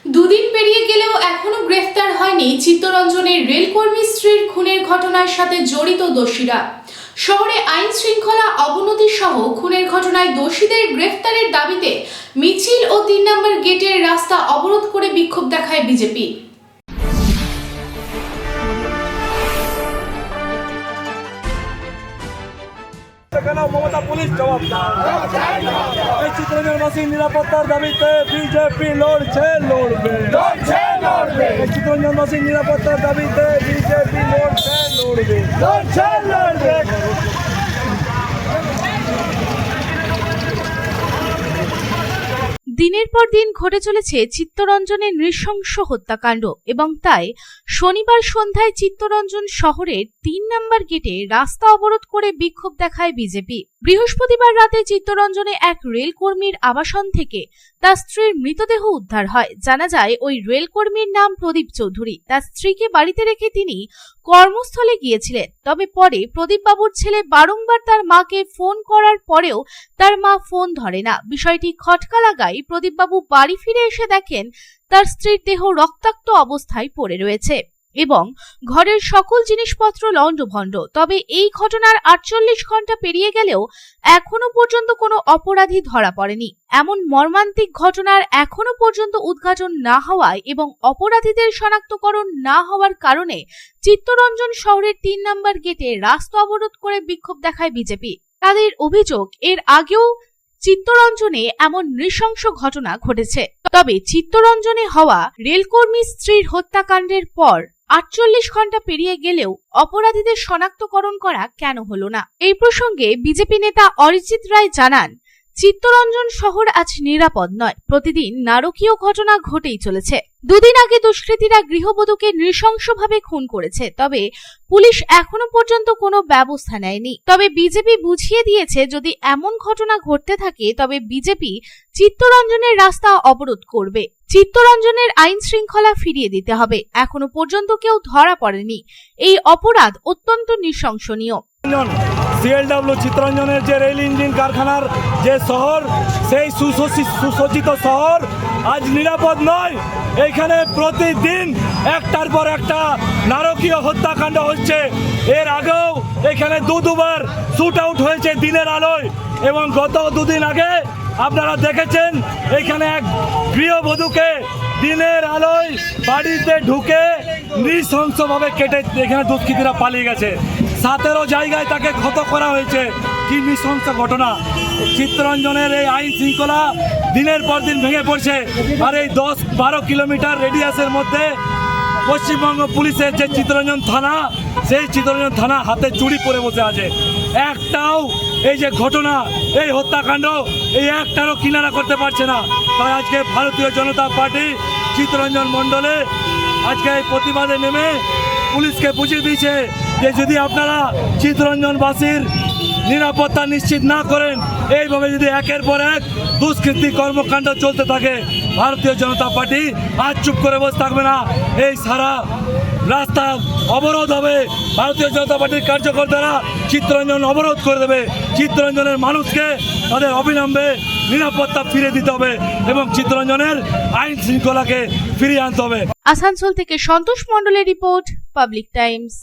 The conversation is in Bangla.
দুদিন পেরিয়ে গেলেও এখনো গ্রেফতার হয়নি চিত্তরঞ্জনের রেলকর্মী স্ত্রীর খুনের ঘটনার সাথে জড়িত দোষীরা। শহরে আইন শৃঙ্খলা অবনতি সহ খুনের ঘটনায় দোষীদের গ্রেফতারের দাবিতে মিছিল ও 3 নম্বর গেটের রাস্তা অবরোধ করে বিক্ষোভ দেখায় বিজেপি। মমতা পুলিশ চিত্তরঞ্জনবাসীর নিরাপত্তার দাবিতে বিজেপি লড়বে। চিত্তরঞ্জনবাসীর নিরাপত্তার দাবিতে বিজেপি লড়বে। দিনের পর দিন ঘটে চলেছে চিত্তরঞ্জনের নৃশংস হত্যাকাণ্ড এবং তাই শনিবার সন্ধ্যায় চিত্তরঞ্জন শহরের 3 নম্বর গেটে রাস্তা অবরোধ করে বিক্ষোভ দেখায় বিজেপি। বৃহস্পতিবার রাতে চিত্তরঞ্জনে এক রেলকর্মীর আবাসন থেকে তার স্ত্রীর মৃতদেহ উদ্ধার হয়। জানা যায় ওই রেলকর্মীর নাম প্রদীপ চৌধুরী। তার স্ত্রীকে বাড়িতে রেখে তিনি কর্মস্থলে গিয়েছিলেন। তবে পরে প্রদীপ বাবুর ছেলে বারংবার তার মাকে ফোন করার পরেও তার মা ফোন ধরে না। বিষয়টি খটকা লাগায় প্রদীপ বাবু বাড়ি ফিরে এসে দেখেন তার স্ত্রীর দেহ রক্তাক্ত অবস্থায় পড়ে রয়েছে এবং ঘরের সকল জিনিসপত্র লণ্ডভণ্ড। তবে এই ঘটনার 48 ঘন্টা পেরিয়ে গেলেও এখনো পর্যন্ত কোনো অপরাধী ধরা পড়েনি। এমন মর্মান্তিক ঘটনার এখনো পর্যন্ত উদ্ঘাটন না হওয়ায় এবং অপরাধীদের শনাক্তকরণ না হওয়ার কারণে চিত্তরঞ্জন শহরের 3 নম্বর গেটে রাস্তা অবরোধ করে বিক্ষোভ দেখায় বিজেপি। তাদের অভিযোগ, এর আগেও চিত্তরঞ্জনে এমন নৃশংস ঘটনা ঘটেছে। তবে চিত্তরঞ্জনে হওয়া রেলকর্মী স্ত্রীর হত্যাকাণ্ডের পর 48 ঘন্টা পেরিয়ে গেলেও অপরাধীদের শনাক্তকরণ করা কেন হলো না? এই প্রসঙ্গে বিজেপি নেতা অরিজিৎ রায় জানান, চিত্তরঞ্জন শহর আজ নিরাপদ নয়। প্রতিদিন নারকীয় ঘটনা ঘটেই চলেছে। দুদিন আগে দুষ্কৃতীরা গৃহবধূকে নৃশংসভাবে খুন করেছে। তবে পুলিশ এখনো পর্যন্ত কোনো ব্যবস্থা নেয়নি। তবে বিজেপি বুঝিয়ে দিয়েছে, যদি এমন ঘটনা ঘটতে থাকে তবে বিজেপি চিত্তরঞ্জনের রাস্তা অবরোধ করবে। চিত্তরঞ্জনের আইন শৃঙ্খলা ফিরিয়ে দিতে হবে। এখনো পর্যন্ত কেউ ধরা পড়েনি। এই অপরাধ অত্যন্ত নৃশংসনীয়। সিএলডব্লিউ চিত্তরঞ্জনের যে রেল ইঞ্জিন কারখানার যে শহর, সেই সুসজ্জিত শহর আজ নিরাপদ নয়। এইখানে প্রতিদিন একটার পর একটা নারকীয় হত্যাকাণ্ড হচ্ছে। এর আগেও এখানে দুবার শুট আউট হয়েছে দিনের আলোয় এবং গত দুদিন আগে আপনারা দেখেছেন এখানে এক গৃহবধূকে দিনের আলোয় বাড়িতে ঢুকে নৃশংসভাবে কেটে এখানে দুষ্কৃতীরা পালিয়ে গেছে। 17 জায়গায় তাকে ক্ষত করা হয়েছে। কি নৃশংস ঘটনা! চিত্তরঞ্জনের এই আইন শৃঙ্খলা দিনের পর দিন ভেঙে পড়ছে। আর এই 10-12 কিলোমিটার রেডিয়াসের মধ্যে পশ্চিমবঙ্গ পুলিশের যে চিত্তরঞ্জন থানা, সেই চিত্তরঞ্জন থানা হাতে চুরি পরে বসে আছে। একটাও এই যে ঘটনা, এই হত্যাকাণ্ড, এই একটারও কিনারা করতে পারছে না। তাই আজকে ভারতীয় জনতা পার্টি চিত্তরঞ্জন মণ্ডলে আজকে এই প্রতিবাদে নেমে পুলিশকে বুঝিয়ে দিয়েছে যে যদি আপনারা চিত্তরঞ্জনবাসীর নিরাপত্তা নিশ্চিত না করেন, এইভাবে যদি একের পর এক দুষ্কৃতী কর্মকাণ্ড চলতে থাকে, ভারতীয় জনতা পার্টি আজ চুপ করে বসে থাকবে না। এই সারা রাস্তা অবরোধ হবে। ভারতীয় জনতা পার্টির কার্যকর্তারা চিত্তরঞ্জন অবরোধ করে দেবে। চিত্তরঞ্জনের মানুষকে তাদের অবিলম্বে নিরাপত্তা ফিরে দিতে হবে এবং চিত্তরঞ্জনের আইন শৃঙ্খলাকে ফিরিয়ে আনতে হবে। আসানসোল থেকে সন্তোষ মণ্ডলের রিপোর্ট, পাবলিক টাইমস।